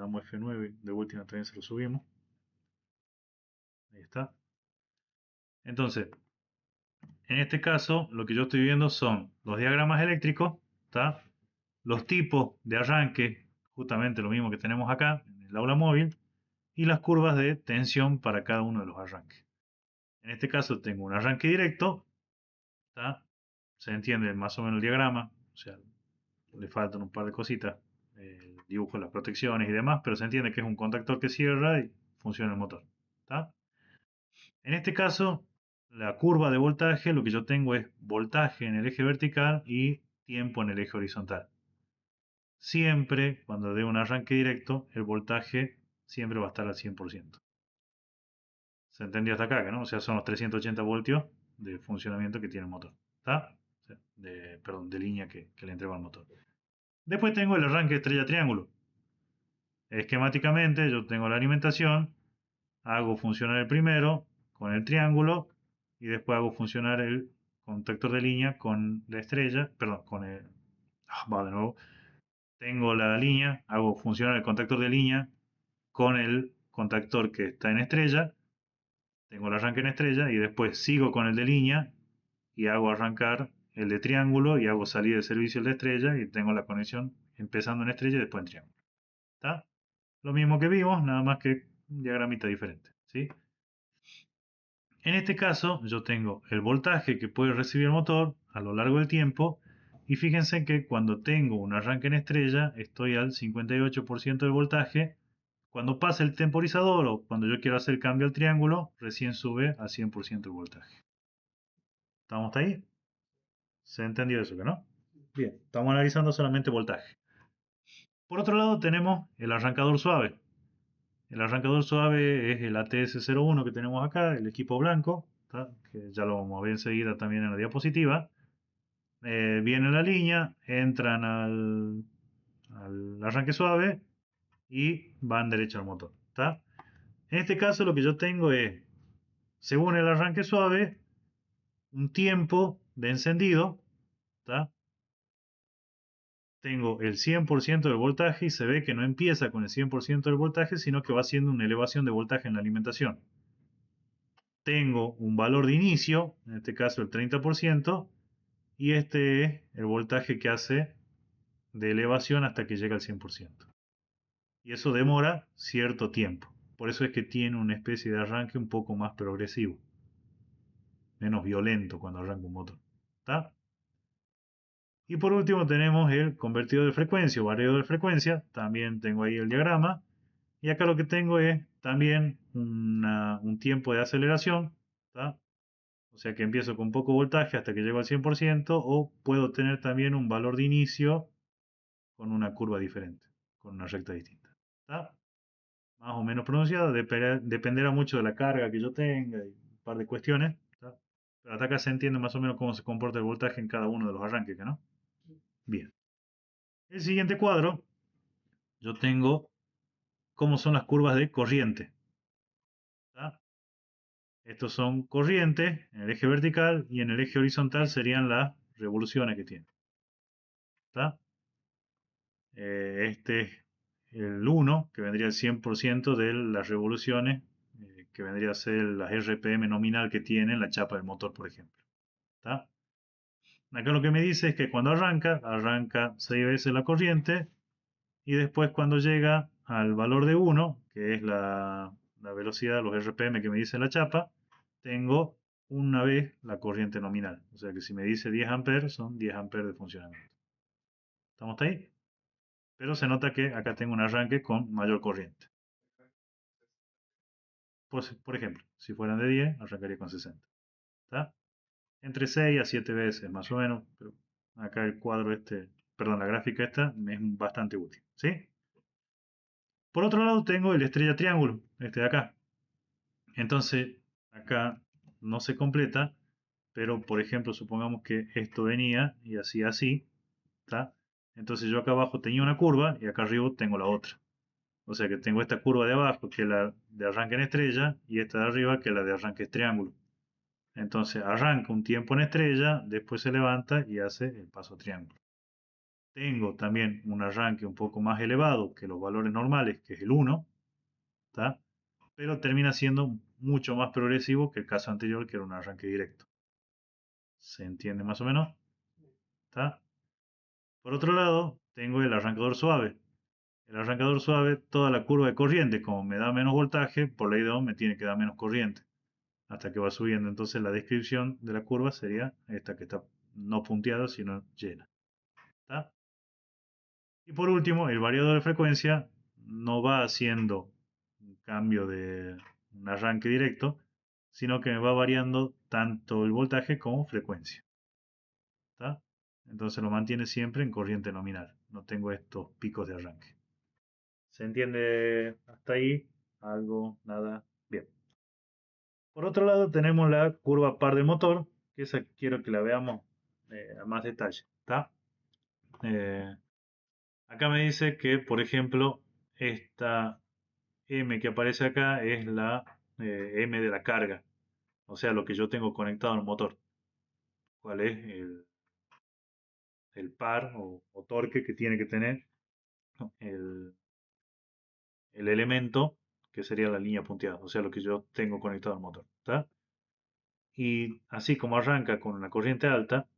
damos F9, de última también se lo subimos. Ahí está. Entonces, en este caso, lo que yo estoy viendo son los diagramas eléctricos, ¿tá? Los tipos de arranque, justamente lo mismo que tenemos acá en el aula móvil, y las curvas de tensión para cada uno de los arranques. En este caso tengo un arranque directo, ¿tá? Se entiende más o menos el diagrama, o sea, le faltan un par de cositas, el dibujo, las protecciones y demás, pero se entiende que es un contactor que cierra y funciona el motor, ¿tá? En este caso, la curva de voltaje, lo que yo tengo es voltaje en el eje vertical y tiempo en el eje horizontal. Siempre, cuando dé un arranque directo, el voltaje siempre va a estar al 100%. ¿Se entendió hasta acá, no? O sea, son los 380 voltios de funcionamiento que tiene el motor, ¿está? O sea, perdón, de línea que le entrega al motor. Después tengo el arranque estrella-triángulo. Esquemáticamente, yo tengo la alimentación, hago funcionar el primero con el triángulo y después hago funcionar el contactor de línea con la estrella, perdón, con el... va de nuevo. Tengo la línea, hago funcionar el contactor de línea con el contactor que está en estrella, tengo el arranque en estrella y después sigo con el de línea y hago arrancar el de triángulo y hago salir de servicio el de estrella y tengo la conexión empezando en estrella y después en triángulo. ¿Está? Lo mismo que vimos, nada más que un diagramita diferente, ¿sí? En este caso yo tengo el voltaje que puede recibir el motor a lo largo del tiempo y fíjense que cuando tengo un arranque en estrella estoy al 58% del voltaje. Cuando pasa el temporizador o cuando yo quiero hacer cambio al triángulo, recién sube al 100% el voltaje. ¿Estamos hasta ahí? ¿Se entendió eso, que no? Bien, estamos analizando solamente voltaje. Por otro lado tenemos el arrancador suave. El arrancador suave es el ATS-01 que tenemos acá, el equipo blanco, ¿tá? Que ya lo vamos a ver enseguida también en la diapositiva. Viene la línea, entran al arranque suave y van derecho al motor, ¿tá? En este caso lo que yo tengo es, según el arranque suave, un tiempo de encendido, ¿tá? Tengo el 100% del voltaje y se ve que no empieza con el 100% del voltaje, sino que va haciendo una elevación de voltaje en la alimentación. Tengo un valor de inicio, en este caso el 30%, y este es el voltaje que hace de elevación hasta que llega al 100%. Y eso demora cierto tiempo. Por eso es que tiene una especie de arranque un poco más progresivo, menos violento cuando arranca un motor. ¿Está? Y por último tenemos el convertidor de frecuencia o variador de frecuencia. También tengo ahí el diagrama. Y acá lo que tengo es también un tiempo de aceleración. ¿Tá? O sea que empiezo con poco voltaje hasta que llego al 100%. O puedo tener también un valor de inicio con una curva diferente, con una recta distinta. ¿Tá? Más o menos pronunciado. Dependerá mucho de la carga que yo tenga y un par de cuestiones. ¿Tá? Pero hasta acá se entiende más o menos cómo se comporta el voltaje en cada uno de los arranques, ¿no? Bien. El siguiente cuadro, yo tengo cómo son las curvas de corriente. ¿Tá? Estos son corrientes en el eje vertical y en el eje horizontal serían las revoluciones que tiene. ¿Tá? Este es el 1, que vendría el 100% de las revoluciones, que vendría a ser las RPM nominal que tiene la chapa del motor, por ejemplo. ¿Tá? Acá lo que me dice es que cuando arranca 6 veces la corriente y después cuando llega al valor de 1, que es la velocidad, los RPM que me dice la chapa, tengo una vez la corriente nominal. O sea que si me dice 10 amperes, son 10 amperes de funcionamiento. ¿Estamos hasta ahí? Pero se nota que acá tengo un arranque con mayor corriente. Pues, por ejemplo, si fueran de 10, arrancaría con 60. ¿Está? Entre 6 a 7 veces más o menos, pero acá el cuadro perdón, la gráfica esta me es bastante útil. ¿Sí? Por otro lado tengo el estrella triángulo, este de acá. Entonces, acá no se completa, pero por ejemplo, supongamos que esto venía y hacía así, ¿está? Entonces yo acá abajo tenía una curva y acá arriba tengo la otra. O sea que tengo esta curva de abajo que es la de arranque en estrella y esta de arriba que es la de arranque en triángulo. Entonces arranca un tiempo en estrella, después se levanta y hace el paso a triángulo. Tengo también un arranque un poco más elevado que los valores normales, que es el 1, ¿tá? Pero termina siendo mucho más progresivo que el caso anterior, que era un arranque directo. ¿Se entiende más o menos? ¿Tá? Por otro lado, tengo el arrancador suave. El arrancador suave, toda la curva de corriente, como me da menos voltaje, por ley de Ohm me tiene que dar menos corriente, hasta que va subiendo. Entonces la descripción de la curva sería esta que está no punteada, sino llena. ¿Tá? Y por último, el variador de frecuencia no va haciendo un cambio de un arranque directo, sino que me va variando tanto el voltaje como frecuencia. ¿Tá? Entonces lo mantiene siempre en corriente nominal. No tengo estos picos de arranque. ¿Se entiende hasta ahí? Algo, nada. Bien. Por otro lado tenemos la curva par del motor, que esa quiero que la veamos a más detalle. ¿Tá? Eh, Acá me dice que, por ejemplo, esta M que aparece acá es la M de la carga, o sea, lo que yo tengo conectado al motor. ¿Cuál es el par o torque que tiene que tener el, el elemento, que sería la línea punteada, o sea, lo que yo tengo conectado al motor? ¿Está? Y así como arranca con una corriente alta,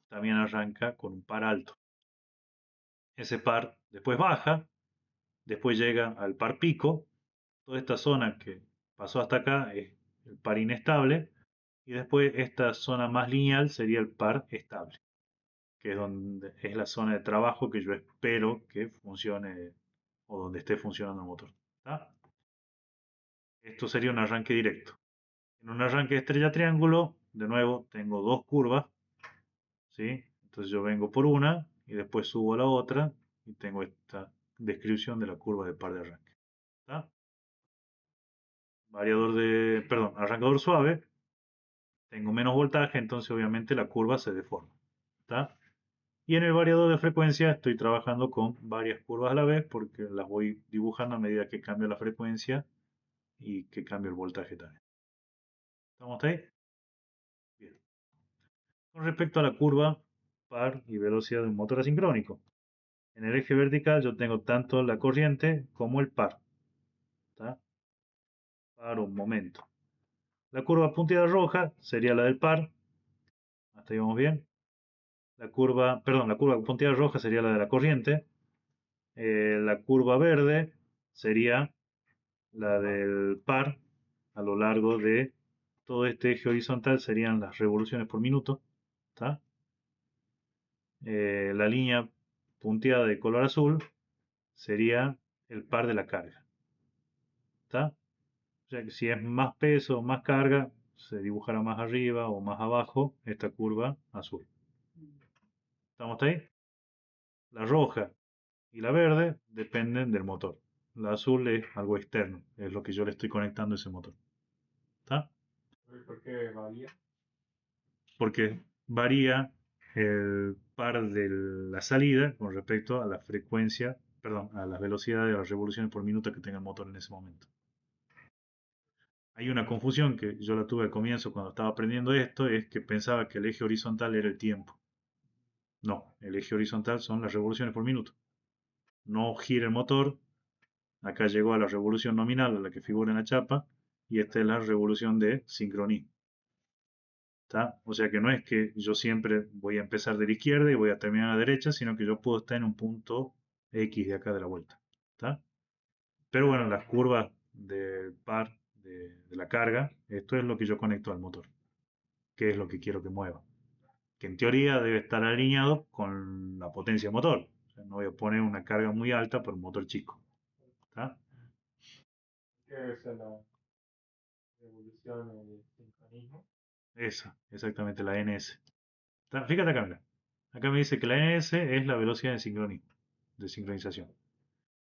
también arranca con un par alto. Ese par después baja, después llega al par pico. Toda esta zona que pasó hasta acá es el par inestable. Y después esta zona más lineal sería el par estable, que es donde es la zona de trabajo que yo espero que funcione o donde esté funcionando el motor. ¿Tá? Esto sería un arranque directo. En un arranque de estrella triángulo, de nuevo, tengo dos curvas, ¿sí? Entonces yo vengo por una y después subo a la otra y tengo esta descripción de la curva de par de arranque. ¿Tá? Arrancador suave, tengo menos voltaje, entonces obviamente la curva se deforma. ¿Tá? Y en el variador de frecuencia estoy trabajando con varias curvas a la vez porque las voy dibujando a medida que cambio la frecuencia y que cambio el voltaje también. ¿Estamos ahí? Bien. Con respecto a la curva par y velocidad de un motor asincrónico. En el eje vertical yo tengo tanto la corriente como el par. ¿Tá? Par un momento. La curva punteada roja sería la del par. Hasta ahí vamos bien. La curva punteada roja sería la de la corriente. La curva verde sería la del par a lo largo de todo este eje horizontal serían las revoluciones por minuto. ¿Tá? La línea punteada de color azul sería el par de la carga. ¿Tá? O sea que si es más peso o más carga, se dibujará más arriba o más abajo esta curva azul. ¿Estamos ahí? La roja y la verde dependen del motor. La azul es algo externo, es lo que yo le estoy conectando a ese motor. ¿Está? ¿Por qué varía? Porque varía el par de la salida con respecto a la frecuencia, perdón, a la velocidad de las revoluciones por minuto que tenga el motor en ese momento. Hay una confusión que yo la tuve al comienzo cuando estaba aprendiendo esto, es que pensaba que el eje horizontal era el tiempo. No, el eje horizontal son las revoluciones por minuto. No gira el motor, acá llegó a la revolución nominal a la que figura en la chapa, y esta es la revolución de sincronismo. ¿Tá? O sea que no es que yo siempre voy a empezar de la izquierda y voy a terminar a la derecha, sino que yo puedo estar en un punto X de acá de la vuelta. ¿Tá? Pero bueno, las curvas del par de la carga, esto es lo que yo conecto al motor, que es lo que quiero que mueva. Que en teoría debe estar alineado con la potencia del motor. O sea, no voy a poner una carga muy alta por un motor chico. ¿Tá? ¿Qué es la evolución del sincronismo? Esa, exactamente, la NS. Fíjate acá, mira. Acá me dice que la NS es la velocidad de sincronismo, de sincronización.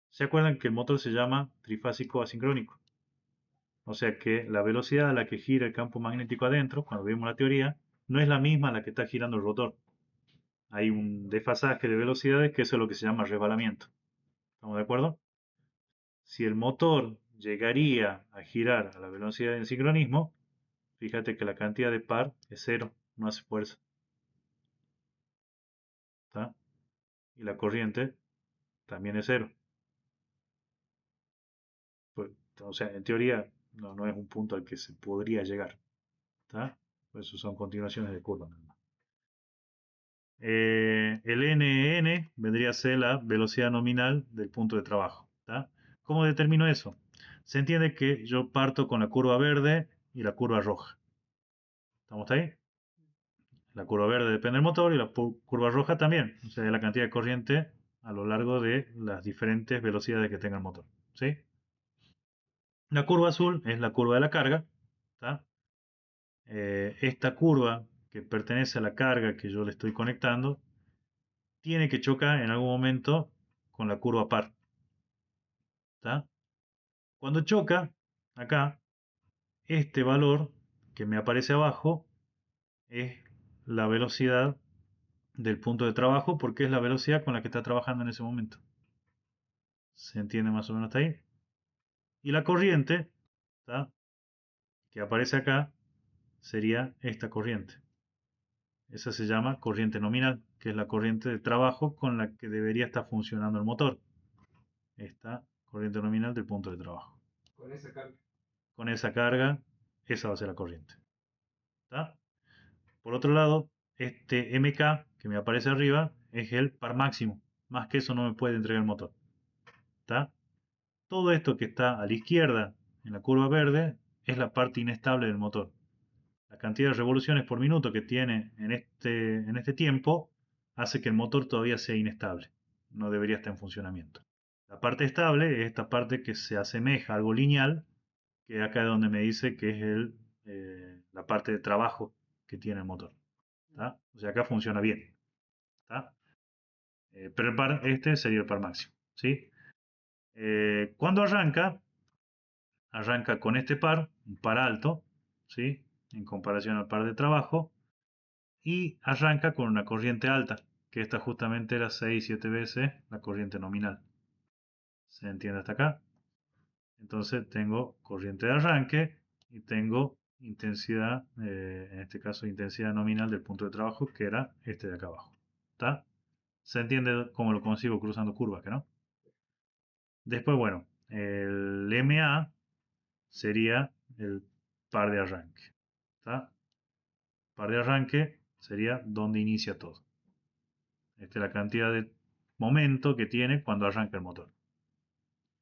¿Se acuerdan que el motor se llama trifásico asincrónico? O sea que la velocidad a la que gira el campo magnético adentro, cuando vemos la teoría, no es la misma a la que está girando el rotor. Hay un desfasaje de velocidades que eso es lo que se llama resbalamiento. ¿Estamos de acuerdo? Si el motor llegaría a girar a la velocidad del sincronismo, fíjate que la cantidad de par es cero, no hace fuerza. ¿Está? y la corriente también es cero. Pues, o sea, en teoría no es un punto al que se podría llegar. ¿Está? Pues eso son continuaciones de curva. El NN vendría a ser la velocidad nominal del punto de trabajo. ¿Está? ¿Cómo determino eso? Se entiende que yo parto con la curva verde y la curva roja. ¿Estamos ahí? La curva verde depende del motor y la curva roja también, o sea, de la cantidad de corriente a lo largo de las diferentes velocidades que tenga el motor. ¿Sí? La curva azul es la curva de la carga. ¿Está? Esta curva que pertenece a la carga que yo le estoy conectando tiene que chocar en algún momento con la curva par. ¿Está? Cuando choca, acá, este valor que me aparece abajo es la velocidad del punto de trabajo porque es la velocidad con la que está trabajando en ese momento. ¿Se entiende más o menos hasta ahí? Y la corriente, ¿tá?, que aparece acá sería esta corriente. Esa se llama corriente nominal, que es la corriente de trabajo con la que debería estar funcionando el motor. Esta corriente nominal del punto de trabajo. Con esa carga. Con esa carga, esa va a ser la corriente. ¿Tá? Por otro lado, este MK que me aparece arriba es el par máximo. Más que eso no me puede entregar el motor. ¿Tá? Todo esto que está a la izquierda en la curva verde es la parte inestable del motor. La cantidad de revoluciones por minuto que tiene en este tiempo hace que el motor todavía sea inestable. No debería estar en funcionamiento. La parte estable es esta parte que se asemeja a algo lineal, que acá es donde me dice que es la parte de trabajo que tiene el motor. ¿Tá? O sea, acá funciona bien. ¿Tá? Pero el par, este sería el par máximo. ¿Sí? Cuando arranca con este par, un par alto, ¿sí?, en comparación al par de trabajo, y arranca con una corriente alta, que esta justamente era 6-7 veces la corriente nominal. ¿Se entiende hasta acá? Entonces tengo corriente de arranque y tengo intensidad, en este caso intensidad nominal del punto de trabajo, que era este de acá abajo. ¿Está? ¿Se entiende cómo lo consigo cruzando curvas, que no? Después, bueno, el MA sería el par de arranque. ¿Está? Par de arranque sería donde inicia todo. Esta es la cantidad de momento que tiene cuando arranca el motor.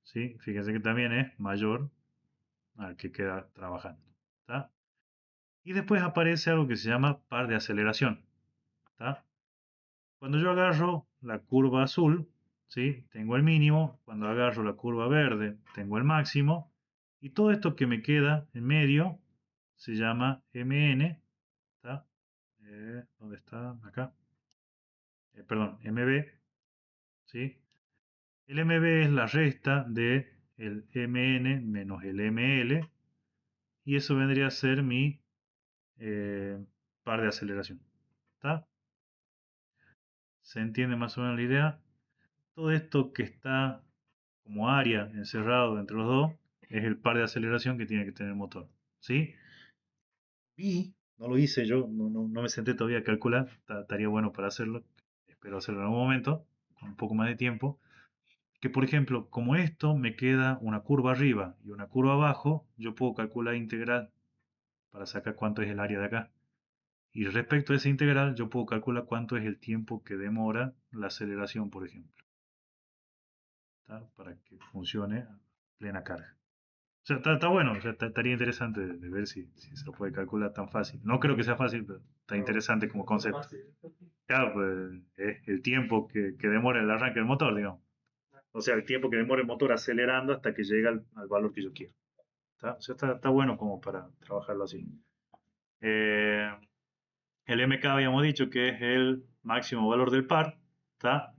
¿Sí? Fíjense que también es mayor al que queda trabajando. ¿Está? Y después aparece algo que se llama par de aceleración. ¿Está? Cuando yo agarro la curva azul, ¿sí?, tengo el mínimo. Cuando agarro la curva verde, tengo el máximo. Y todo esto que me queda en medio se llama MN. ¿Está? ¿Dónde está? Acá. Perdón, MB. ¿Sí? El MB es la resta de el MN menos el ML. Y eso vendría a ser mi par de aceleración. ¿Está? ¿Se entiende más o menos la idea? Todo esto que está como área encerrado entre los dos es el par de aceleración que tiene que tener el motor. ¿Sí? Y no lo hice yo, no me senté todavía a calcular, estaría bueno para hacerlo, espero hacerlo en algún momento, con un poco más de tiempo, que por ejemplo, como esto me queda una curva arriba y una curva abajo, yo puedo calcular integral para sacar cuánto es el área de acá. Y respecto a esa integral, yo puedo calcular cuánto es el tiempo que demora la aceleración, por ejemplo, ¿tá?, para que funcione a plena carga. O sea, está bueno, o sea, estaría interesante de ver si se lo puede calcular tan fácil. No creo que sea fácil, pero está interesante como concepto. Claro, pues es el tiempo que demora el arranque del motor, digamos. O sea, el tiempo que demora el motor acelerando hasta que llega al valor que yo quiero. ¿Tá? O sea, está bueno como para trabajarlo así. Eh, el MK habíamos dicho que es el máximo valor del par. ¿Tá?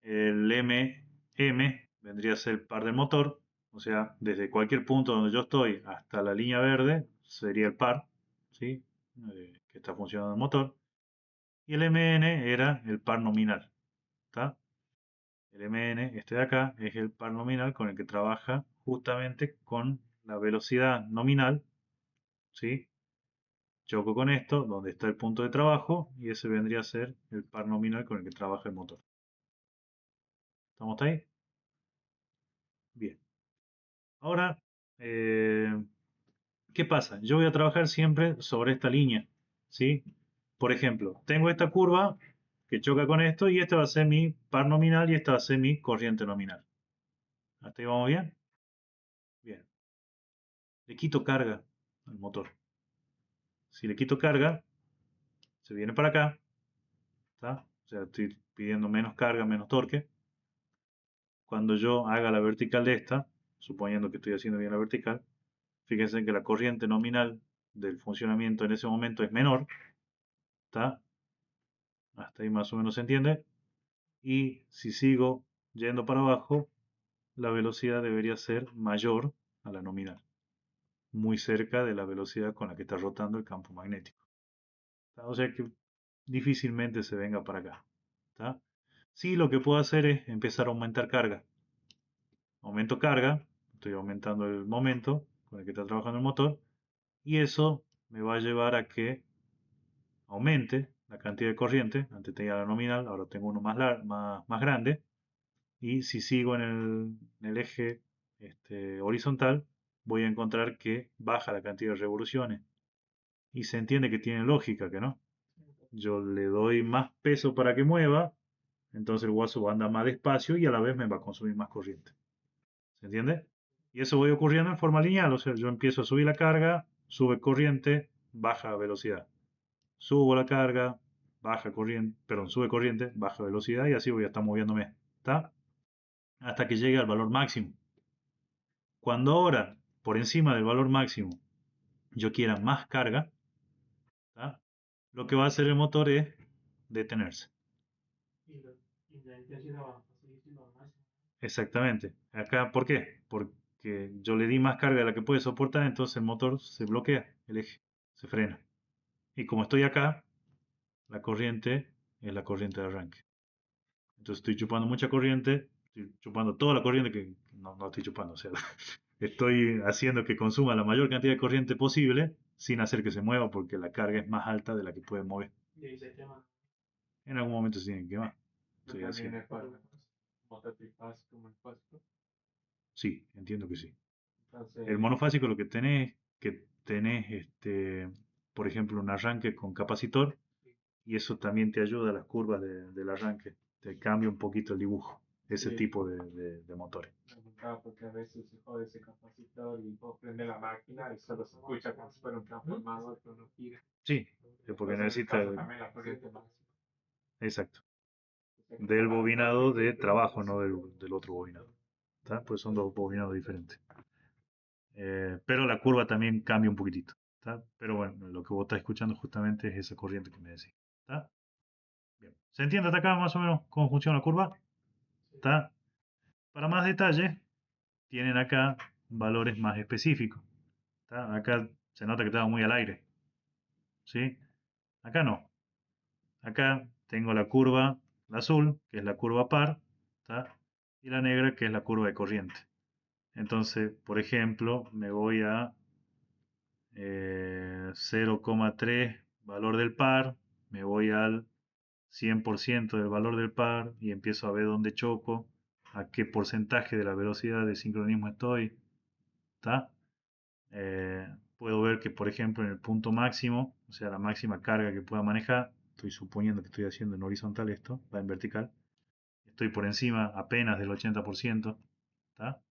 El MM vendría a ser el par del motor. O sea, desde cualquier punto donde yo estoy hasta la línea verde sería el par, ¿sí?, que está funcionando el motor. Y el MN era el par nominal. ¿Tá? El MN, este de acá, es el par nominal con el que trabaja justamente con la velocidad nominal. ¿Sí? Choco con esto, donde está el punto de trabajo, y ese vendría a ser el par nominal con el que trabaja el motor. ¿Estamos hasta ahí? Bien. Ahora, ¿qué pasa? Yo voy a trabajar siempre sobre esta línea, ¿sí? Por ejemplo, tengo esta curva que choca con esto y este va a ser mi par nominal y esta va a ser mi corriente nominal. ¿Hasta ahí vamos bien? Bien. Le quito carga al motor. Si le quito carga, se viene para acá, ¿está? O sea, estoy pidiendo menos carga, menos torque. Cuando yo haga la vertical de esta, suponiendo que estoy haciendo bien la vertical, fíjense que la corriente nominal del funcionamiento en ese momento es menor, ¿está? Hasta ahí más o menos se entiende. Y si sigo yendo para abajo, la velocidad debería ser mayor a la nominal, muy cerca de la velocidad con la que está rotando el campo magnético. ¿Está? O sea que difícilmente se venga para acá. ¿Está? Sí, lo que puedo hacer es empezar a aumentar carga. Aumento carga, estoy aumentando el momento con el que está trabajando el motor, y eso me va a llevar a que aumente la cantidad de corriente. Antes tenía la nominal, ahora tengo uno más grande. Y si sigo en el eje horizontal, voy a encontrar que baja la cantidad de revoluciones. Y se entiende que tiene lógica, que no. Yo le doy más peso para que mueva, entonces el guaso va a andar más despacio y a la vez me va a consumir más corriente. ¿Se entiende? Y eso va ocurriendo en forma lineal, o sea, yo empiezo a subir la carga, sube corriente, baja velocidad. Subo la carga, baja corriente, perdón, sube corriente, baja velocidad y así voy a estar moviéndome. ¿Está? Hasta que llegue al valor máximo. Cuando ahora, por encima del valor máximo, yo quiera más carga, ¿tá? Lo que va a hacer el motor es detenerse. Y la intensidad va a seguir siendo máxima. Exactamente. Acá, ¿por qué? Porque yo le di más carga de la que puede soportar, entonces el motor se bloquea, el eje, se frena. Y como estoy acá, la corriente es la corriente de arranque. Entonces estoy chupando mucha corriente, estoy chupando toda la corriente que no estoy chupando, o sea, estoy haciendo que consuma la mayor cantidad de corriente posible sin hacer que se mueva porque la carga es más alta de la que puede mover. Y ahí se quema. En algún momento se tiene que quemar. Pero Estoy también haciendo. es para motor trifásico, monofásico. Sí, entiendo que sí. El Entonces, monofásico lo que tenés por ejemplo, un arranque con capacitor y eso también te ayuda a las curvas del arranque. Te cambia un poquito el dibujo, ese sí, tipo de motores. me gustaba porque a veces se jode ese capacitor y vos prende la máquina y solo se escucha como si fuera un transformador que uno gira. Sí, porque Entonces, en el necesita, caso también la corriente máxima. exacto, O sea, que del para bobinado torque, de trabajo, no del otro bobinado. ¿Tá? Pues son dos bobinados diferentes. Pero la curva también cambia un poquitito. ¿Tá? Pero bueno, lo que vos estás escuchando justamente es esa corriente que me decís. ¿Tá? Bien. ¿Se entiende hasta acá más o menos cómo funciona la curva? ¿Tá? Para más detalles, tienen acá valores más específicos. ¿Tá? Acá se nota que estaba muy al aire. ¿Sí? Acá no. Acá tengo la curva, la azul, que es la curva par, ¿tá? Y la negra, que es la curva de corriente. Entonces, por ejemplo, me voy a 0,3 valor del par, me voy al 100% del valor del par y empiezo a ver dónde choco, a qué porcentaje de la velocidad de sincronismo estoy. ¿Tá? Puedo ver que, por ejemplo, en el punto máximo, o sea, la máxima carga que pueda manejar, estoy suponiendo que estoy haciendo en horizontal esto, va en vertical, estoy por encima apenas del 80%, ¿tá?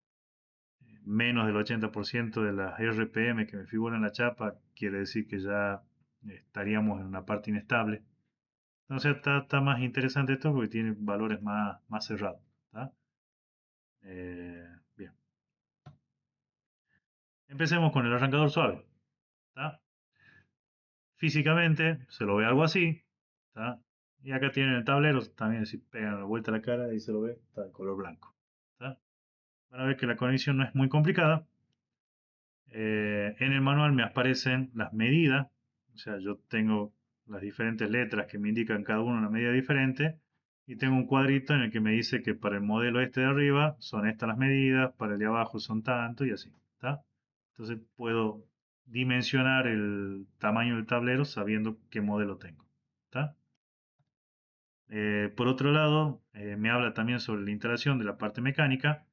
Menos del 80% de las RPM que me figuran en la chapa, quiere decir que ya estaríamos en una parte inestable. Entonces está más interesante esto porque tiene valores más cerrados. ¿Tá? Bien. Empecemos con el arrancador suave. ¿Tá? Físicamente se lo ve algo así. ¿Tá? Y acá tienen el tablero, también si pegan la vuelta a la cara y se lo ve, está de color blanco. ¿Tá? Van a ver que la conexión no es muy complicada. En el manual me aparecen las medidas, o sea, yo tengo las diferentes letras que me indican cada uno una medida diferente y tengo un cuadrito en el que me dice que para el modelo este de arriba son estas las medidas, para el de abajo son tanto y así, ¿está? Entonces puedo dimensionar el tamaño del tablero sabiendo qué modelo tengo, ¿está? Por otro lado, me habla también sobre la instalación de la parte mecánica.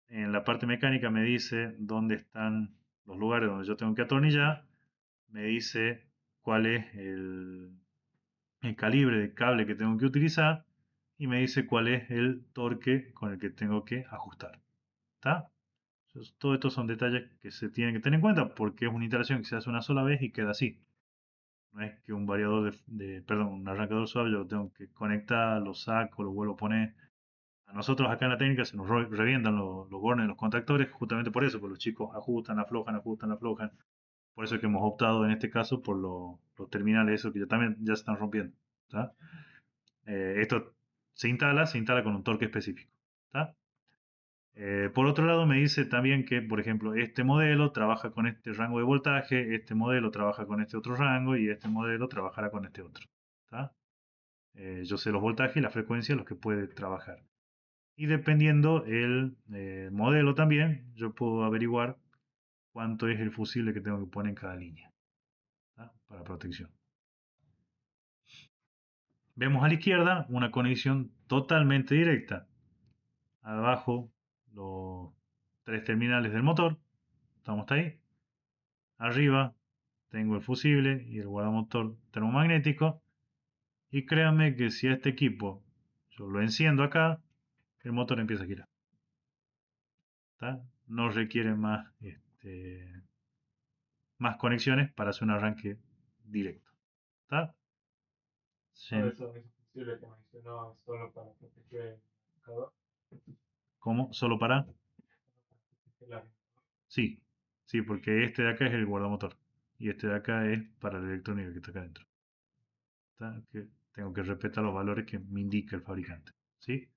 En la parte mecánica me dice dónde están los lugares donde yo tengo que atornillar. Me dice cuál es el calibre de cable que tengo que utilizar y me dice cuál es el torque con el que tengo que ajustar. ¿Está? Entonces, todo esto son detalles que se tienen que tener en cuenta porque es una instalación que se hace una sola vez y queda así. No es que un variador perdón, un arrancador suave yo lo tengo que conectar, lo saco, lo vuelvo a poner. A nosotros acá en la técnica se nos revientan los bornes de los contactores justamente por eso, porque los chicos ajustan, aflojan, ajustan, aflojan. Por eso es que hemos optado en este caso por los terminales, esos que ya también ya se están rompiendo. ¿Tá? Esto se instala con un torque específico. ¿Tá? Por otro lado, me dice también que, por ejemplo, este modelo trabaja con este rango de voltaje, este modelo trabaja con este otro rango y este modelo trabajará con este otro. ¿Tá? Yo sé los voltajes y la frecuencia a los que puede trabajar. Y dependiendo el modelo también, yo puedo averiguar cuánto es el fusible que tengo que poner en cada línea. ¿Tá? Para protección. Vemos a la izquierda una conexión totalmente directa. Abajo los tres terminales del motor. ¿Estamos hasta ahí? Arriba tengo el fusible y el guardamotor termomagnético. Y créanme que si a este equipo yo lo enciendo acá, el motor empieza a girar. ¿Tá? No requiere más conexiones para hacer un arranque directo. ¿Tá? Todo eso es posible que mencionó es solo para proteger el marcador. ¿Cómo? ¿Solo para? La Sí, sí, porque este de acá es el guardamotor y este de acá es para la electrónica que está acá adentro. ¿Tá? Que tengo que respetar los valores que me indica el fabricante. ¿Sí?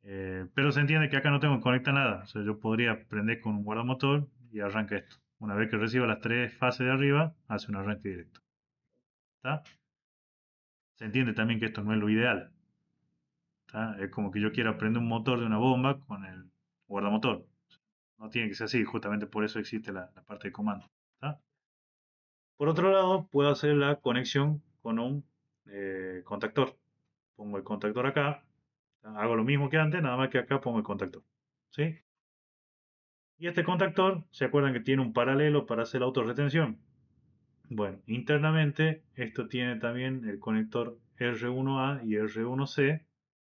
Pero se entiende que acá no tengo que conectar nada. O sea, yo podría prender con un guardamotor y arranca esto. Una vez que reciba las tres fases de arriba, hace un arranque directo. ¿Tá? Se entiende también que esto no es lo ideal. ¿Tá? Es como que yo quiera prender un motor de una bomba con el guardamotor. No tiene que ser así, justamente por eso existe la parte de comando. ¿Tá? Por otro lado, puedo hacer la conexión con un contactor. Pongo el contactor acá, hago lo mismo que antes, nada más que acá pongo el contactor. ¿Sí? Y este contactor, ¿se acuerdan que tiene un paralelo para hacer la autorretención? Bueno, internamente esto tiene también el conector R1A y R1C,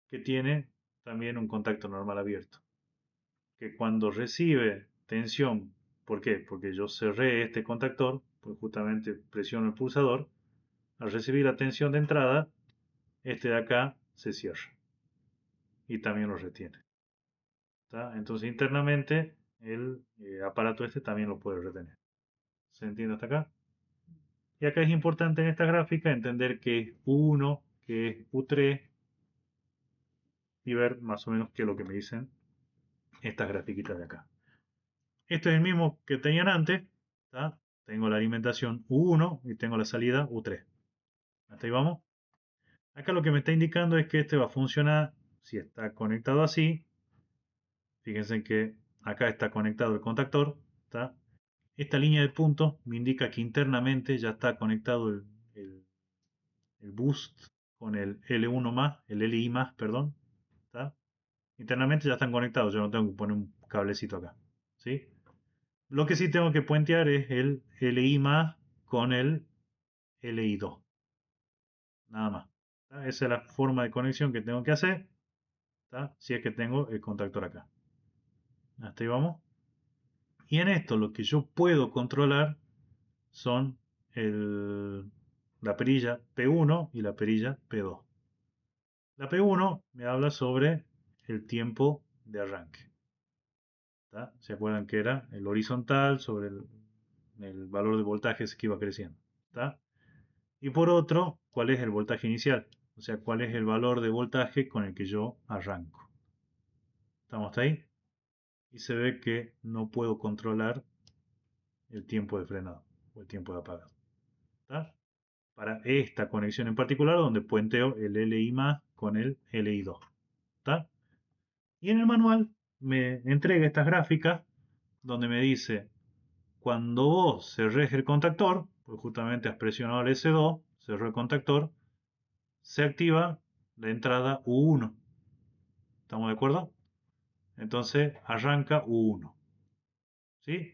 que tiene también un contacto normal abierto. Que cuando recibe tensión, ¿por qué? Porque yo cerré este contactor, pues justamente presiono el pulsador, al recibir la tensión de entrada, este de acá se cierra y también lo retiene. ¿Tá? Entonces internamente el aparato este también lo puede retener. ¿Se entiende hasta acá? Y acá es importante en esta gráfica entender que es U1, que es U3 y ver más o menos qué es lo que me dicen estas grafiquitas de acá. Este es el mismo que tenían antes. ¿Tá? Tengo la alimentación U1 y tengo la salida U3. ¿Hasta ahí vamos? Acá lo que me está indicando es que este va a funcionar si está conectado así. Fíjense que acá está conectado el contactor. ¿Tá? Esta línea de puntos me indica que internamente ya está conectado el- el boost con el L1 más, el LI más, perdón. ¿Tá? Internamente ya están conectados, yo no tengo que poner un cablecito acá. ¿Sí? Lo que sí tengo que puentear es el LI más con el LI2. Nada más. ¿Tá? Esa es la forma de conexión que tengo que hacer. ¿Tá? Si es que tengo el contactor acá. Hasta ahí vamos. Y en esto lo que yo puedo controlar son la perilla P1 y la perilla P2. La P1 me habla sobre el tiempo de arranque. ¿Tá? ¿Se acuerdan que era el horizontal sobre el valor de voltajes que iba creciendo? ¿Tá? Y por otro, ¿cuál es el voltaje inicial? O sea, ¿cuál es el valor de voltaje con el que yo arranco? ¿Estamos hasta ahí? Y se ve que no puedo controlar el tiempo de frenado o el tiempo de apagado. ¿Tá? Para esta conexión en particular, donde puenteo el LI más con el LI2. ¿Tá? Y en el manual me entrega estas gráficas donde me dice, cuando vos cerrés el contactor, pues justamente has presionado el S2, cerró el contactor, se activa la entrada U1. ¿Estamos de acuerdo? Entonces arranca U1. ¿Sí?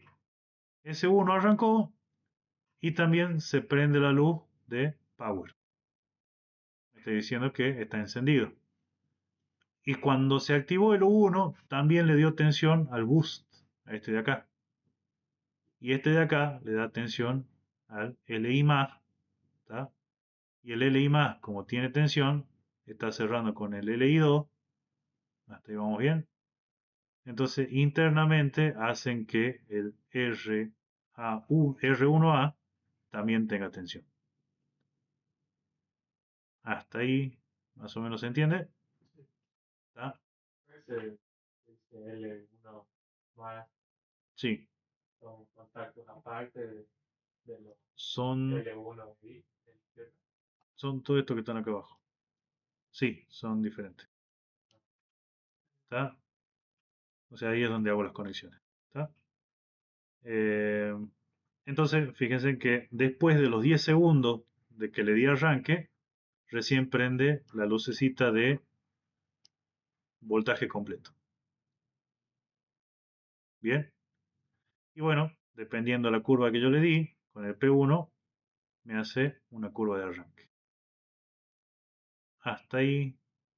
Ese 1 arrancó y también se prende la luz de power. Me estoy diciendo que está encendido. Y cuando se activó el U1, también le dio tensión al boost, a este de acá. Y este de acá le da tensión al LI+, ¿tá? Y el LI+, como tiene tensión, está cerrando con el LI2. Hasta ahí vamos bien. Entonces, internamente hacen que el R1A también tenga tensión. Hasta ahí, más o menos se entiende. ¿Tá? Ese L1 más Sí, son contactos aparte de los son, L1 y el son todo esto que están acá abajo. Sí, son diferentes. ¿Está? O sea, ahí es donde hago las conexiones. ¿Está? Eh, entonces, fíjense que después de los 10 segundos de que le di arranque, recién prende la lucecita de voltaje completo. Bien. Y bueno, dependiendo de la curva que yo le di, con el P1 me hace una curva de arranque. Hasta ahí,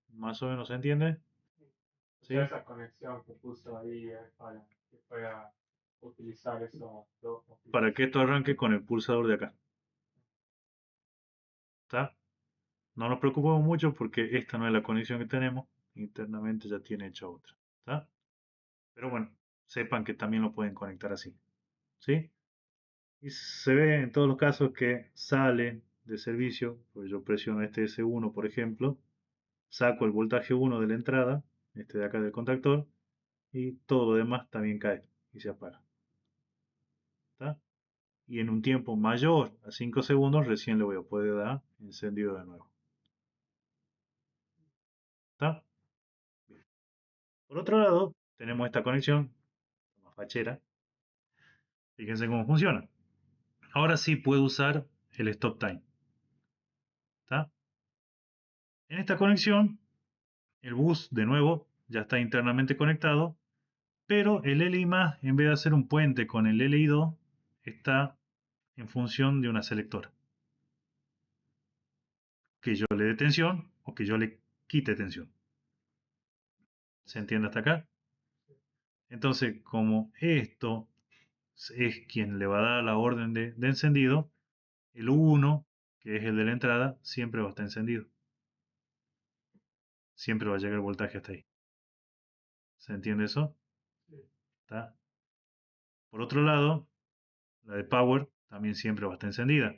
más o menos se entiende. O ¿Sí? sea, esa conexión que puso ahí es para que pueda utilizar esos dos Para que esto arranque con el pulsador de acá. ¿Está? No nos preocupemos mucho porque esta no es la conexión que tenemos. Internamente ya tiene hecha otra. ¿Está? Pero bueno, sepan que también lo pueden conectar así. ¿Sí? Y se ve en todos los casos que sale de servicio, pues yo presiono este S1 por ejemplo, saco el voltaje 1 de la entrada, este de acá del contactor, y todo lo demás también cae y se apaga. ¿Está? Y en un tiempo mayor a 5 segundos recién le voy a poder dar encendido de nuevo. ¿Está? Bien. Por otro lado, tenemos esta conexión, más fachera. Fíjense cómo funciona. Ahora sí puedo usar el stop time. ¿Está? En esta conexión, el bus de nuevo ya está internamente conectado, pero el LI+, en vez de hacer un puente con el LI2, está en función de una selectora. Que yo le dé tensión o que yo le quite tensión. ¿Se entiende hasta acá? Entonces, como esto es quien le va a dar la orden de encendido, el U1, que es el de la entrada, siempre va a estar encendido. Siempre va a llegar el voltaje hasta ahí. ¿Se entiende eso? ¿Está? Por otro lado, la de power también siempre va a estar encendida.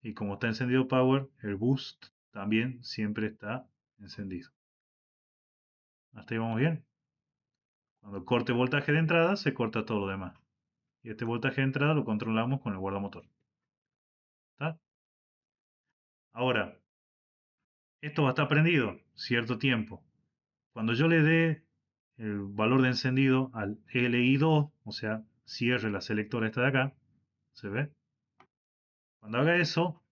Y como está encendido power, el boost también siempre está encendido. ¿Hasta ahí vamos bien? Cuando corte voltaje de entrada, se corta todo lo demás. Y este voltaje de entrada lo controlamos con el guardamotor. ¿Está? Ahora, esto va a estar prendido cierto tiempo. Cuando yo le dé el valor de encendido al LI2, o sea, cierre la selectora esta de acá, ¿se ve? Cuando haga eso,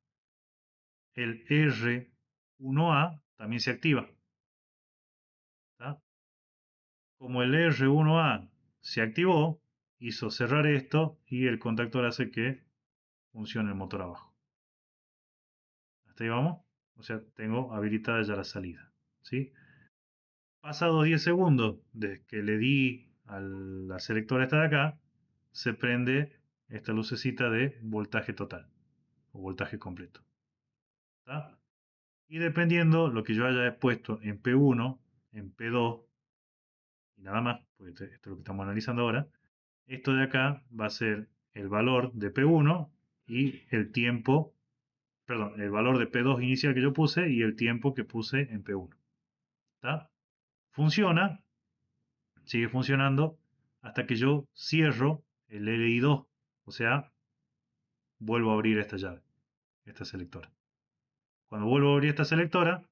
el R1A también se activa. ¿Tá? Como el R1A se activó, hizo cerrar esto y el contactor hace que funcione el motor abajo. ¿Hasta ahí vamos? O sea, tengo habilitada ya la salida. ¿Sí? Pasados 10 segundos desde que le di a la selectora esta de acá, se prende esta lucecita de voltaje total o voltaje completo. ¿Tá? Y dependiendo lo que yo haya puesto en P1, en P2 y nada más, porque esto es lo que estamos analizando ahora, esto de acá va a ser el valor de P1 y el tiempo, perdón, el valor de P2 inicial que yo puse y el tiempo que puse en P1. ¿Tá? Funciona, sigue funcionando hasta que yo cierro el LI2, o sea, vuelvo a abrir esta llave, esta selectora. Cuando vuelvo a abrir esta selectora,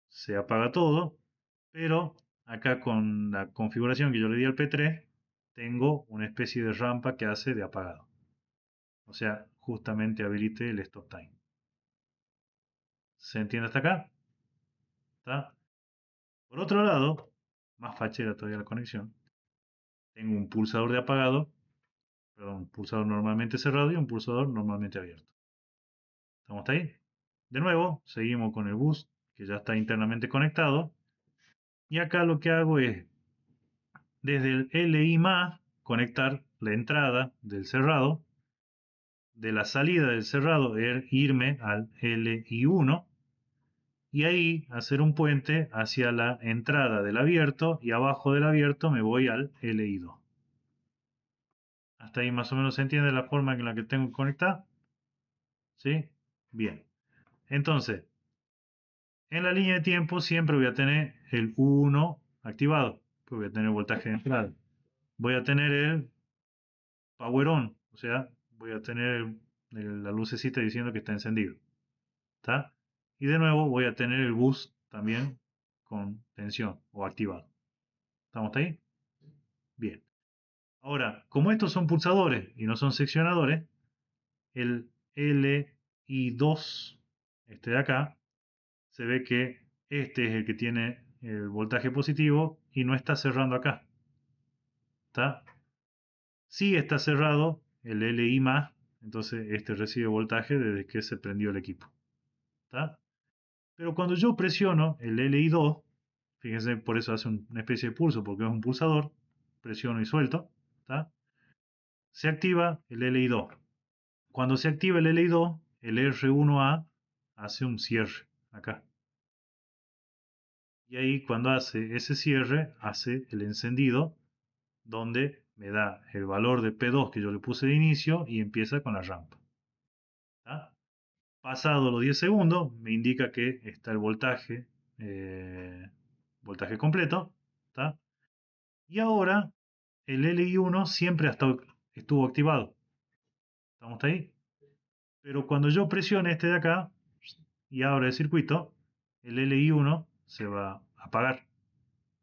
se apaga todo, pero acá con la configuración que yo le di al P3, tengo una especie de rampa que hace de apagado. O sea, justamente habilite el stop time. ¿Se entiende hasta acá? ¿Está? Por otro lado, más fachera todavía la conexión, tengo un pulsador de apagado, perdón, un pulsador normalmente cerrado y un pulsador normalmente abierto. ¿Estamos hasta ahí? De nuevo, seguimos con el bus que ya está internamente conectado. Y acá lo que hago es, desde el LI+, conectar la entrada del cerrado, de la salida del cerrado irme al LI1 y ahí hacer un puente hacia la entrada del abierto y abajo del abierto me voy al LI2. Hasta ahí más o menos se entiende la forma en la que tengo que conectar. ¿Sí? Bien. Entonces, en la línea de tiempo siempre voy a tener el 1 activado, pues voy a tener voltaje de entrada. Voy a tener el power on, o sea, voy a tener la lucecita diciendo que está encendido. ¿Está? Y de nuevo voy a tener el bus también con tensión o activado. ¿Estamos ahí? Bien. Ahora, como estos son pulsadores y no son seccionadores, el LI2, este de acá, se ve que este es el que tiene el voltaje positivo y no está cerrando acá. ¿Está? Sí está cerrado el LI+, entonces este recibe voltaje desde que se prendió el equipo. ¿Está? Pero cuando yo presiono el LI2, fíjense, por eso hace una especie de pulso, porque es un pulsador, presiono y suelto, ¿está? Se activa el LI2. Cuando se activa el LI2, el R1A hace un cierre acá. Y ahí cuando hace ese cierre, hace el encendido, donde me da el valor de P2 que yo le puse de inicio y empieza con la rampa. ¿Está? Pasado los 10 segundos, me indica que está el voltaje, voltaje completo. ¿Está? Y ahora el LI1 siempre estuvo activado. ¿Estamos ahí? Pero cuando yo presione este de acá y abra el circuito, el LI1 se va a apagar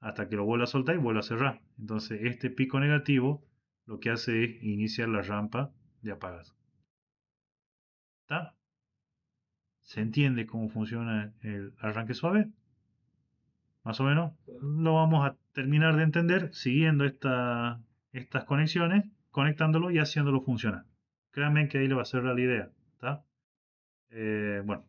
hasta que lo vuelva a soltar y vuelva a cerrar. Entonces este pico negativo lo que hace es iniciar la rampa de apagado. ¿Está? ¿Se entiende cómo funciona el arranque suave? Más o menos. Lo vamos a terminar de entender siguiendo estas conexiones, conectándolo y haciéndolo funcionar. Créanme que ahí le va a ser la idea. ¿Está? Bueno,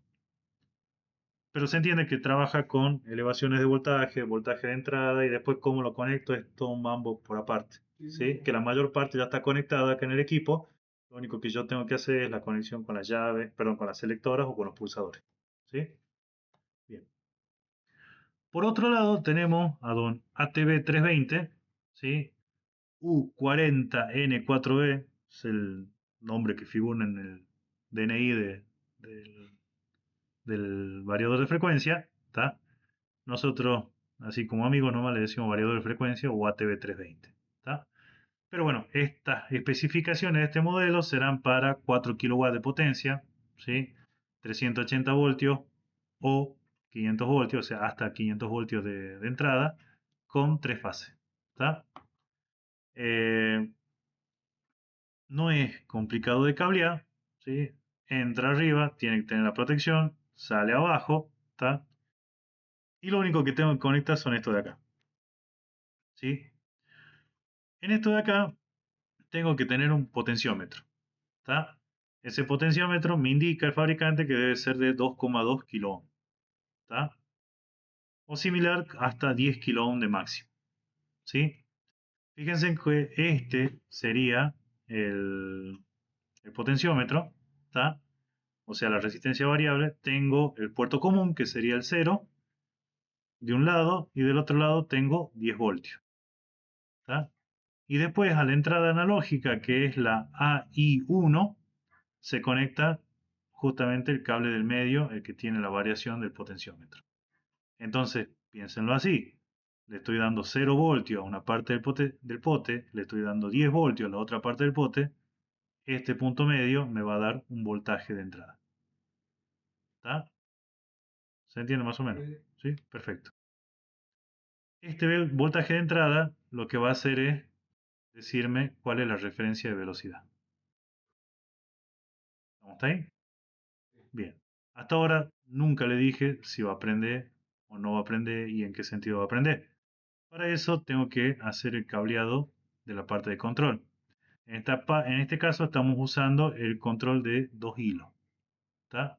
pero se entiende que trabaja con elevaciones de voltaje, voltaje de entrada y después cómo lo conecto es todo un mambo por aparte. ¿Sí? Que la mayor parte ya está conectada acá en el equipo. Lo único que yo tengo que hacer es la conexión con las llaves, perdón, con las selectoras o con los pulsadores. ¿Sí? Bien. Por otro lado tenemos a don ATB320, ¿sí? U40N4E, es el nombre que figura en el DNI del, del variador de frecuencia, ¿está? Nosotros, así como amigos, nomás le decimos variador de frecuencia o ATB320, ¿está? Pero bueno, estas especificaciones de este modelo serán para 4 kW de potencia, ¿sí? 380 voltios o 500 voltios, o sea, hasta 500 voltios de entrada, con 3 fases. ¿Está? Eh, no es complicado de cablear, ¿sí? Entra arriba, tiene que tener la protección, sale abajo, ¿está? Y lo único que tengo que conectar son estos de acá, ¿sí? En esto de acá tengo que tener un potenciómetro, ¿está? Ese potenciómetro me indica el fabricante que debe ser de 2,2 kilo, ¿está? O similar hasta 10 kilo de máximo, ¿sí? Fíjense que este sería el potenciómetro, ¿está? O sea, la resistencia variable. Tengo el puerto común, que sería el 0, de un lado, y del otro lado tengo 10 voltios, ¿está? Y después a la entrada analógica, que es la AI1, se conecta justamente el cable del medio, el que tiene la variación del potenciómetro. Entonces, piénsenlo así. Le estoy dando 0 voltios a una parte del pote, le estoy dando 10 voltios a la otra parte del pote. Este punto medio me va a dar un voltaje de entrada. ¿Está? ¿Se entiende más o menos? ¿Sí? Perfecto. Este voltaje de entrada lo que va a hacer es decirme cuál es la referencia de velocidad. ¿Estamos ahí? Bien. Hasta ahora nunca le dije si va a prender o no va a prender y en qué sentido va a prender. Para eso tengo que hacer el cableado de la parte de control. En este caso estamos usando el control de 2 hilos. ¿Tá?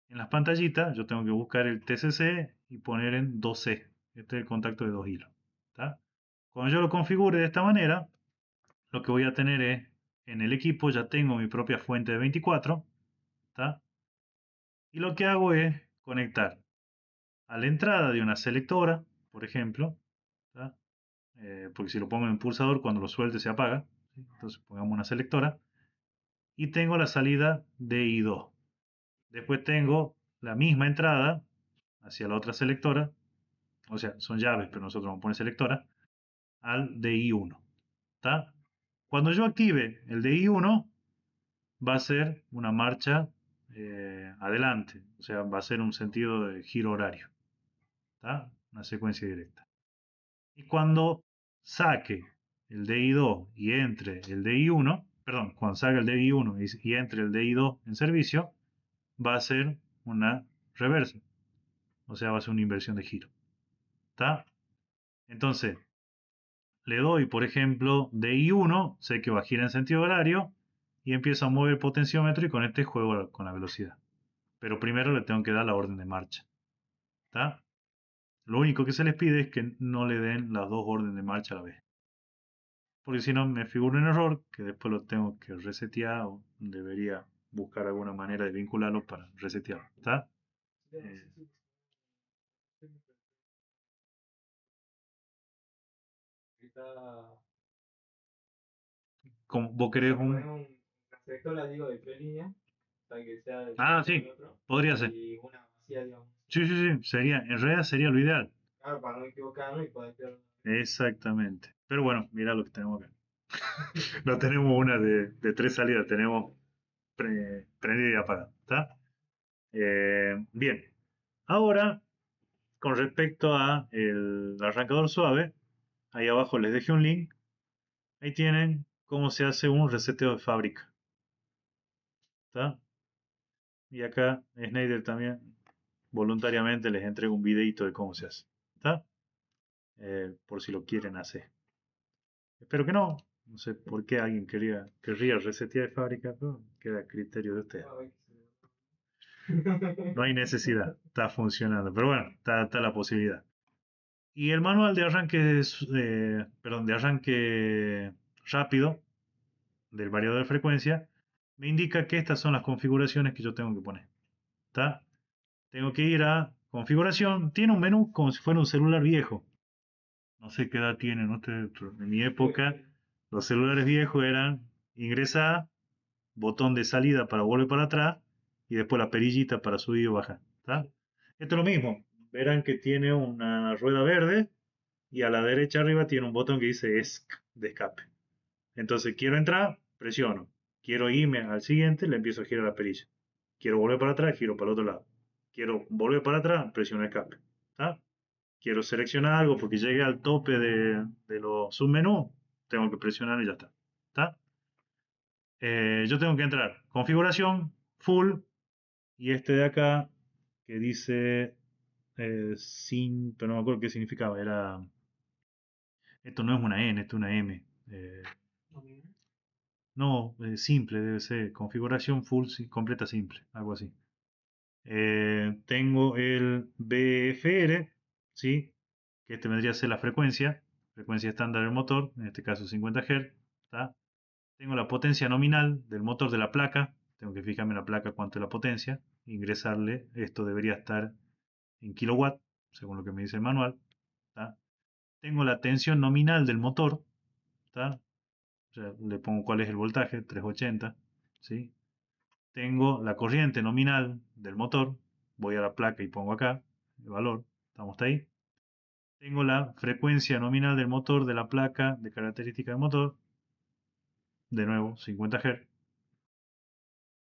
En las pantallitas yo tengo que buscar el TCC y poner en 2C. Este es el contacto de 2 hilos. ¿Tá? Cuando yo lo configure de esta manera, lo que voy a tener es, en el equipo ya tengo mi propia fuente de 24. ¿Tá? Y lo que hago es conectar a la entrada de una selectora, por ejemplo, ¿tá? Porque si lo pongo en un pulsador, cuando lo suelte se apaga. ¿Sí? Entonces pongamos una selectora. Y tengo la salida de I2. Después tengo la misma entrada hacia la otra selectora, o sea, son llaves, pero nosotros vamos a poner selectora, al DI1. ¿Tá? Cuando yo active el DI1, va a ser una marcha adelante, o sea, va a ser un sentido de giro horario. ¿Tá? Una secuencia directa. Y cuando saque el DI2 y entre el DI1, perdón, cuando salga el DI1 y entre el DI2 en servicio, va a ser una reversa, o sea, va a ser una inversión de giro. ¿Está? Entonces, le doy, por ejemplo, DI1, sé que va a girar en sentido horario, y empiezo a mover el potenciómetro y con este juego con la velocidad. Pero primero le tengo que dar la orden de marcha. ¿Está? Lo único que se les pide es que no le den las dos órdenes de marcha a la vez. Porque si no me figura un error que después lo tengo que resetear o debería buscar alguna manera de vincularlo para resetearlo. ¿Está? Eh, Ahorita, como vos o querés sea, poner un... una selectora, digo, de 3 líneas, para que sea del Ah, uno del sí, otro, podría ser. y una vacía, digamos. Sí, sí, sí, sería, en realidad sería lo ideal. Claro, para no equivocarme y poder quedar. Exactamente. Pero bueno, mira lo que tenemos acá. No tenemos una de 3 salidas, tenemos prendida y apagada. ¿Está? Bien. Ahora, con respecto a el arrancador suave, ahí abajo les dejé un link. Ahí tienen cómo se hace un reseteo de fábrica. ¿Está? Y acá Schneider también voluntariamente les entrega un videito de cómo se hace. ¿Está? Por si lo quieren hacer. Espero que no. No sé por qué alguien querría resetear de fábrica, pero queda a criterio de usted. No hay necesidad, está funcionando. Pero bueno, está la posibilidad. Y el manual de arranque, perdón, de arranque rápido del variador de frecuencia me indica que estas son las configuraciones que yo tengo que poner. ¿Está? Tengo que ir a configuración. Tiene un menú como si fuera un celular viejo. No sé qué edad tienen ustedes. En mi época, los celulares viejos eran ingresar, botón de salida para volver para atrás y después la perillita para subir o bajar. ¿Tá? Esto es lo mismo. Verán que tiene una rueda verde y a la derecha arriba tiene un botón que dice ESC de escape. Entonces quiero entrar, presiono. Quiero irme al siguiente, le empiezo a girar la perilla. Quiero volver para atrás, giro para el otro lado. Quiero volver para atrás, presiono escape. ¿Tá? Quiero seleccionar algo porque llegué al tope de los submenús, tengo que presionar y ya está. ¿Tá? Yo tengo que entrar configuración, full, y este de acá que dice sin, pero no me acuerdo qué significaba, esto no es una N, esto es una M. No, simple debe ser, configuración full, sí, completa simple, algo así. Tengo el BFR, ¿sí? Que este vendría a ser la frecuencia estándar del motor, en este caso 50 Hz. ¿Tá? Tengo la potencia nominal del motor de la placa, tengo que fijarme en la placa cuánto es la potencia, ingresarle, esto debería estar en kilowatt, según lo que me dice el manual. ¿Tá? Tengo la tensión nominal del motor, ¿tá? O sea, le pongo cuál es el voltaje, 380, ¿sí? Tengo la corriente nominal del motor, voy a la placa y pongo acá el valor, estamos hasta ahí. Tengo la frecuencia nominal del motor de la placa de característica del motor, de nuevo 50 Hz.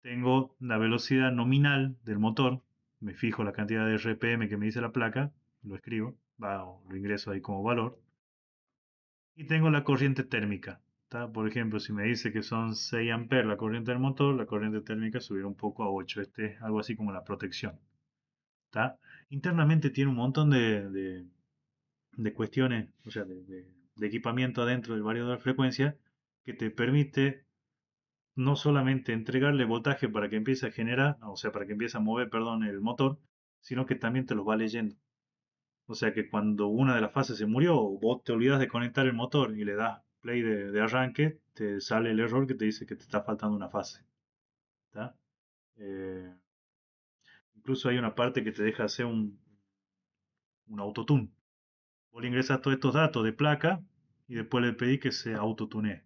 Tengo la velocidad nominal del motor, me fijo la cantidad de RPM que me dice la placa, lo escribo, lo ingreso ahí como valor. Y tengo la corriente térmica. ¿Tá? Por ejemplo, si me dice que son 6 amperes la corriente del motor, la corriente térmica subirá un poco a 8. Este es algo así como la protección. ¿Tá? internamente tiene un montón de cuestiones, o sea, de equipamiento adentro del variador de frecuencia que te permite no solamente entregarle voltaje para que empiece a generar, o sea, para que empiece a mover, perdón, el motor, sino que también te los va leyendo. O sea que cuando una de las fases se murió, o vos te olvidas de conectar el motor y le das play de arranque, te sale el error que te dice que te está faltando una fase. ¿Tá? Eh, incluso hay una parte que te deja hacer un autotune. Vos le ingresas todos estos datos de placa y después le pedís que se autotune.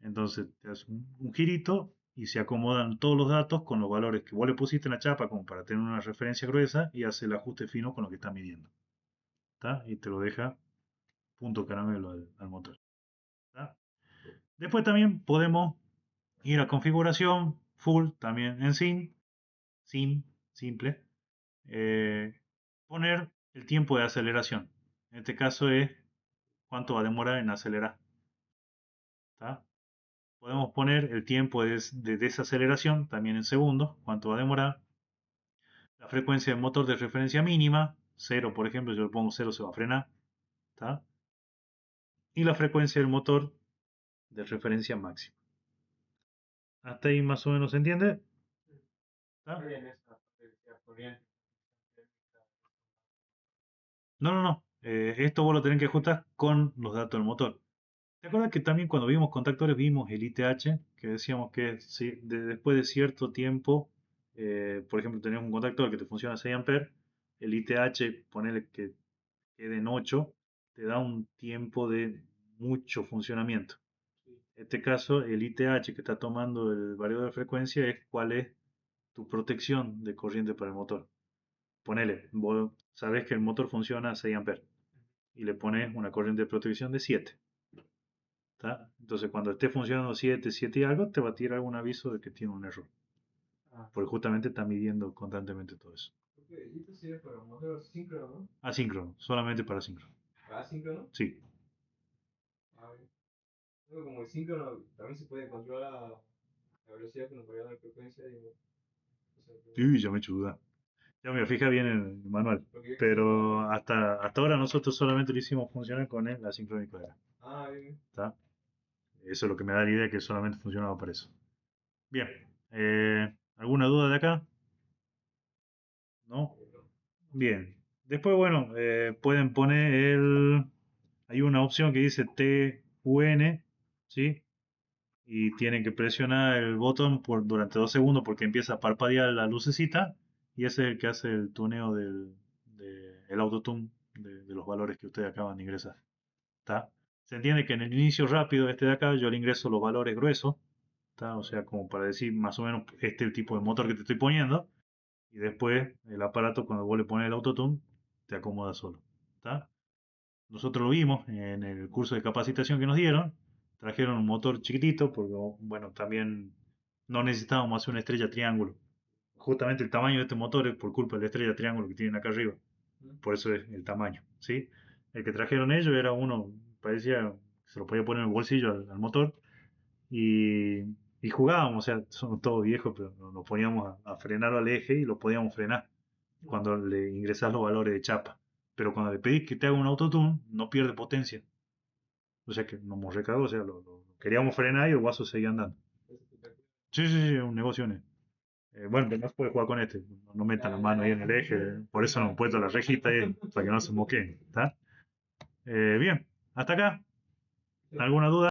Entonces te das un girito y se acomodan todos los datos con los valores que vos le pusiste en la chapa como para tener una referencia gruesa y hace el ajuste fino con lo que está midiendo. ¿Tá? Y te lo deja punto caramelo al motor. ¿Tá? Después también podemos ir a configuración full, también en simple, poner el tiempo de aceleración. En este caso es cuánto va a demorar en acelerar. ¿Tá? Podemos poner el tiempo de desaceleración también en segundos, cuánto va a demorar. La frecuencia del motor de referencia mínima, 0 por ejemplo, yo le pongo 0 se va a frenar. ¿Tá? Y la frecuencia del motor de referencia máxima. Hasta ahí más o menos se entiende. ¿Tá? Bien, esta potencia corriente. No. Esto vos lo tenés que ajustar con los datos del motor. ¿Te acuerdas que también cuando vimos contactores vimos el ITH? Que decíamos que si después de cierto tiempo, por ejemplo, tenés un contactor que te funciona a 6 amperes, el ITH, ponele que quede en 8, te da un tiempo de mucho funcionamiento. En este caso, el ITH que está tomando el variador de frecuencia es cuál es tu protección de corriente para el motor. Ponele, vos sabés que el motor funciona a 6 amperes y le pones una corriente de protección de 7. ¿Tá? Entonces, cuando esté funcionando 7 y algo, te va a tirar algún aviso de que tiene un error. Ah, Porque justamente está midiendo constantemente todo eso. ok, y esto sirve para motor síncrono, ¿no? Asíncrono, solamente para síncrono. ¿Asíncrono? Sí. A ver. Luego, como el síncrono también se puede controlar la velocidad con un variador de frecuencia. Y, o sea, Sí, ya me he hecho duda. Ya me fija bien en el manual. porque Pero hasta ahora nosotros solamente lo hicimos funcionar con el asincrónico de acá. bien. ¿Tá? Eso es lo que me da la idea que solamente funcionaba para eso. Bien. ¿Alguna duda de acá? ¿No? Bien. Después, bueno, pueden poner el... Hay una opción que dice TUN, ¿sí? Y tienen que presionar el botón durante 2 segundos porque empieza a parpadear la lucecita y ese es el que hace el tuneo el autotune de los valores que ustedes acaban de ingresar. ¿Tá? Se entiende que en el inicio rápido este de acá yo le ingreso los valores gruesos, ¿tá? O sea, como para decir más o menos este es el tipo de motor que te estoy poniendo y después el aparato cuando vos le pones el autotune te acomoda solo. ¿Tá? Nosotros lo vimos en el curso de capacitación que nos dieron. Trajeron un motor chiquitito porque, bueno, también no necesitábamos hacer una estrella triángulo. Justamente el tamaño de este motor es por culpa de la estrella triángulo que tienen acá arriba. Por eso es el tamaño, ¿sí? El que trajeron ellos era uno, parecía, se lo podía poner en el bolsillo al motor y, y jugábamos, o sea, somos todos viejos, pero nos poníamos a frenar al eje y lo podíamos frenar cuando le ingresás los valores de chapa. Pero cuando le pedís que te haga un autotune, no pierde potencia. O sea que nos recagó, o sea, lo queríamos frenar y el guaso seguía andando. Sí, un negocio. Bueno, además puede jugar con este, no metan la mano ahí en el eje, por eso nos hemos puesto la rejita ahí, para que no se moqueen, ¿está? Bien, hasta acá. ¿Alguna duda?